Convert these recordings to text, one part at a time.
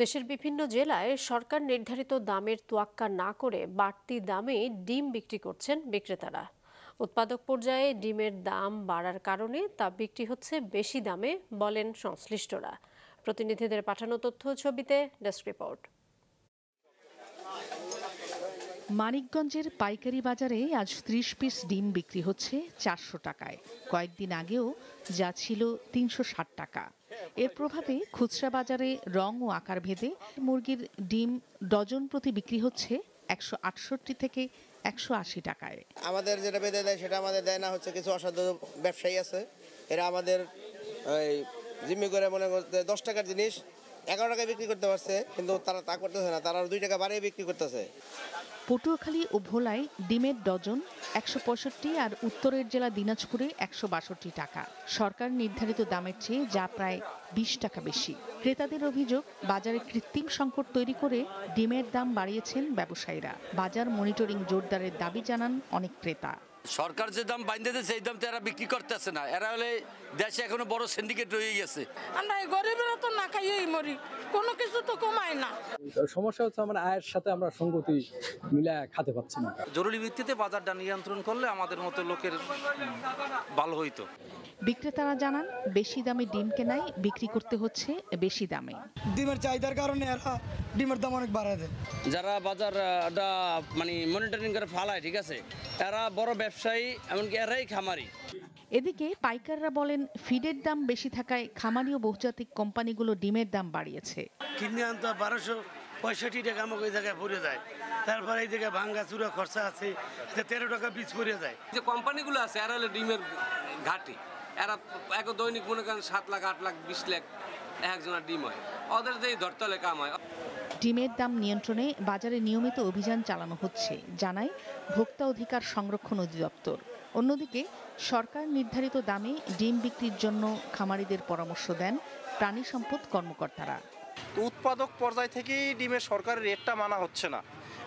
দেশের বিভিন্ন জেলায় সরকার নির্ধারিত দামের তোয়াক্কা না করে বাড়তি দামে ডিম বিক্রি করছেন বিক্রেতারা। উৎপাদক পর্যায়ে ডিমের দাম বাড়ার কারণে তা বিক্রি হচ্ছে বেশি দামে বলেন সংশ্লিষ্টরা। প্রতিনিধিদের পাঠানো তথ্য ছবিতে ডেস্ক রিপোর্ট। মানিকগঞ্জের পাইকারি বাজারে আজ ৩০ পিস ডিম বিক্রি হচ্ছে ৪০০ টাকায়। কয়েকদিন আগেও যা ছিল ৩৬০ টাকা। এর প্রভাবে খুচরা বাজারে রং ও আকার ভেদে মুরগির ডিম ডজন প্রতি বিক্রি হচ্ছে ১৬৮ থেকে ১৮০ টাকায়। আমাদের যেটা বেঁধে দেয় সেটা আমাদের দেয় না, হচ্ছে কিছু অসাধু ব্যবসায়ী আছে, এরা আমাদের জিম্মি করে মনে করতে ১০ টাকার জিনিস ১১ টাকায় বিক্রি করতে পারছে, কিন্তু তারা তা করতেছে না, তারা ২ টাকা বাড়িয়ে বিক্রি করতেছে। পটুয়াখালী ও ভোলায় ডিমের ডজন ১৬৫ আর উত্তরের জেলা দিনাজপুরে ১৬২ টাকা। সরকার নির্ধারিত দামের চেয়ে যা প্রায় ২০ টাকা বেশি। ক্রেতাদের অভিযোগ, বাজারে কৃত্রিম সংকট তৈরি করে ডিমের দাম বাড়িয়েছেন ব্যবসায়ীরা। বাজার মনিটরিং জোরদারের দাবি জানান অনেক ক্রেতা। সরকার যে দাম বাইন্ধে দিয়েছে এই দাম তো এরা বিক্রি করতেছে না। এরা হলে দেশে এখনো বড় সিন্ডিকেট রয়ে গেছে। আমরা গরিবেরা তো না খাইয়েই মরি, কোনো কিছু তো কমায় না। সমস্যা হচ্ছে আমার আয়ের সাথে আমরা সঙ্গতি মিলায় খেতে পাচ্ছি না। জরুরি ভিত্তিতে বাজারটা নিয়ন্ত্রণ করলে আমাদের মতো লোকের ভালো হইতো। বিক্রেতারা জানান বেশি দামে ডিম কেনায় বিক্রি করতে হচ্ছে বেশি দামে। ডিমের চাহিদার কারণে এরা ডিমের দাম অনেক বাড়ায় দেয়। যারা বাজারটা মানে মনিটরিং করে ফালায়, ঠিক আছে, এরা বড় ব্যবসায়ী, এমনকি এরাই খামারি। এদিকে পাইকাররা বলেন ফিডের দাম বেশি থাকায় খামারি ও বহুজাতিক কোম্পানিগুলো ডিমের দাম বাড়িয়েছে। কিনে আনতে ১২৬৫ টাকা আমাকে ওই জায়গায় পড়ে যায়, তারপরে এই জায়গায় ভাঙ্গা চুরা খরচা আছে, ১৩ টাকা পিস পড়ে যায়। যে কোম্পানিগুলো আছে এরা হলে ডিমের ঘাটি, এরা এক দৈনিক মনে করেন ৭ লাখ ৮ লাখ ২০ লাখ একজনের ডিম হয়, ওদের যেই ধরতলে কাম হয়। ডিমের দাম নিয়ন্ত্রণে বাজারে নিয়মিত অভিযান চালানো হচ্ছে, জানায় ভোক্তা অধিকার সংরক্ষণ অধিদপ্তর। অন্যদিকে সরকার নির্ধারিত দামে ডিম বিক্রির জন্য খামারিদের পরামর্শ দেন প্রাণী সম্পদ কর্মকর্তারা। উৎপাদক পর্যায় থেকেই ডিমের সরকারি রেটটা মানা হচ্ছে না,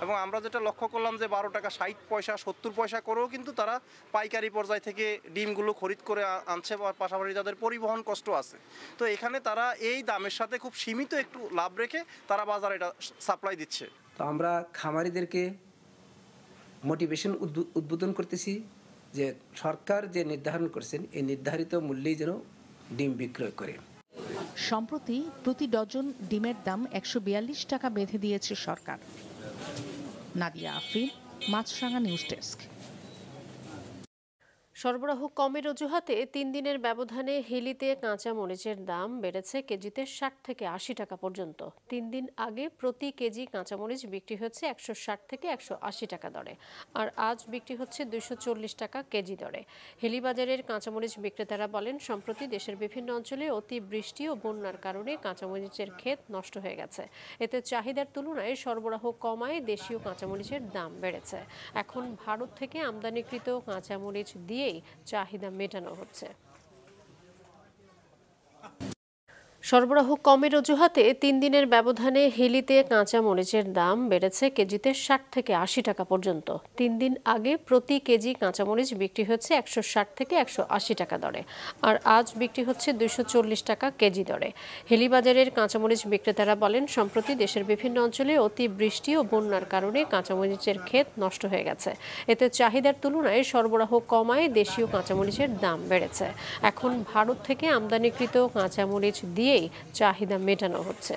এবং আমরা যেটা লক্ষ্য করলাম যে ১২ টাকা ৬০ পয়সা ৭০ পয়সা করেও কিন্তু তারা পাইকারি পর্যায় থেকে ডিমগুলো খরিদ করে আনছে, পাশাপাশি যাদের পরিবহন কষ্ট আছে। তো এখানে তারা এই দামের সাথে খুব সীমিত একটু লাভ রেখে তারা বাজারে এটা সাপ্লাই দিচ্ছে। তো আমরা খামারিদেরকে মোটিভেশন উদ্বোধন করতেছি যে সরকার যে নির্ধারণ করছেন এই নির্ধারিত মূল্যেই যেন ডিম বিক্রয় করে। সম্প্রতি প্রতি ডজন ডিমের দাম ১৪২ টাকা বেঁধে দিয়েছে সরকার। নাদিয়া আফরিন, মাছরাঙা নিউজ ডেস্ক। সরবরাহ কমের অজুহাতে ৩ দিনের ব্যবধানে হিলিতে কাঁচা মরিচের দাম বেড়েছে কেজিতে ৬০ থেকে ৮০ টাকা পর্যন্ত। ৩ দিন আগে প্রতি কেজি কাঁচামরিচ বিক্রি হচ্ছে ১৬০ থেকে ১৮০ টাকা দরে, আর আজ বিক্রি হচ্ছে ২৪০ টাকা কেজি দরে। হিলি বাজারের কাঁচামরিচ বিক্রেতারা বলেন, সম্প্রতি দেশের বিভিন্ন অঞ্চলে অতি বৃষ্টি ও বন্যার কারণে কাঁচামরিচের ক্ষেত নষ্ট হয়ে গেছে। এতে চাহিদার তুলনায় সরবরাহ কমায় দেশীয় কাঁচামরিচের দাম বেড়েছে। এখন ভারত থেকে আমদানিকৃত কাঁচামরিচ দিয়েই চাহিদা মেটানো হচ্ছে। সরবরাহ কমের অজুহাতে ৩ দিনের ব্যবধানে হিলিতে কাঁচা মরিচের দাম বেড়েছে কেজিতে ৬০ থেকে ৮০ টাকা পর্যন্ত। ৩ দিন আগে প্রতি কেজি কাঁচামরিচ বিক্রি হচ্ছে ১৬০ থেকে ১৮০ টাকা দরে, আর আজ বিক্রি হচ্ছে ২৪০ টাকা কেজি দরে। হিলি বাজারের কাঁচামরিচ বিক্রেতারা বলেন, সম্প্রতি দেশের বিভিন্ন অঞ্চলে অতি বৃষ্টি ও বন্যার কারণে কাঁচামরিচের ক্ষেত নষ্ট হয়ে গেছে। এতে চাহিদার তুলনায় সরবরাহ কমায় দেশীয় কাঁচামরিচের দাম বেড়েছে। এখন ভারত থেকে আমদানিকৃত কাঁচামরিচ দিয়েই চাহিদা মেটানো হচ্ছে।